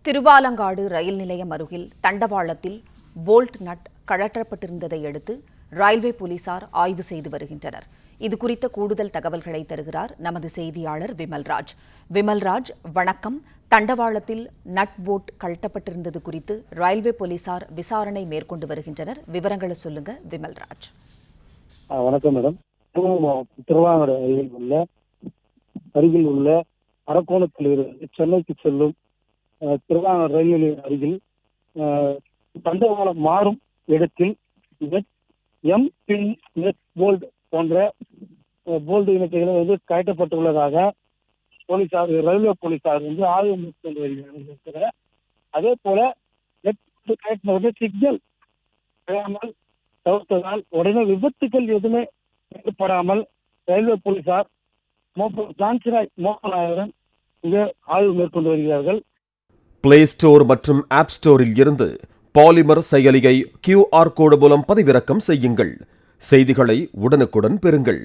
திருவாலங்காடு ரயில் நிலையம் அருகில் தண்டவாளத்தில் போல்ட் நட் கழற்றப்பட்டிருந்ததை அடுத்து ரயில்வே போலீசார் ஆய்வு செய்து வருகின்றனர். இதுகுறித்த கூடுதல் தகவல்களை தருகிறார் நமது செய்தியாளர் விமல்ராஜ். விமல்ராஜ், வணக்கம். தண்டவாளத்தில் நட் போல்ட் கழட்டப்பட்டிருந்தது குறித்து ரயில்வே போலீசார் விசாரணை மேற்கொண்டு வருகின்றனர். விவரங்களை சொல்லுங்க விமல்ராஜ். வணக்கம் மேடம். திருவாங்கடை அருகில் உள்ள அரக்கோணத்தில் இருந்து சென்னைக்கு செல்லும் திருவாங்கடை ரயில் நிலையம் அருகில் தண்டவாளம் மாறும் இடத்தில் போல்ட் போன்ற போல்ட் இனத்தைகள் கட்டப்பட்டுள்ளதாக போலீசார், ரயில்வே போலீசார் ஆய்வு மேற்கொண்டு வருகிறார்கள். அதே போல சிக்னல் தவிர்த்ததால் உடனே விபத்துக்கள் எதுவுமே ஏற்படாமல் ரயில்வே போலீசார் ஜான்சிராய் மோகனாயுடன் இங்கே ஆய்வு மேற்கொண்டு வருகிறார்கள். பிளே ஸ்டோர் மற்றும் ஆப் ஸ்டோரில் இருந்து பாலிமர் செயலியை QR கோடு மூலம் பதிவிறக்கம் செய்யுங்கள். செய்திகளை உடனுக்குடன் பெறுங்கள்.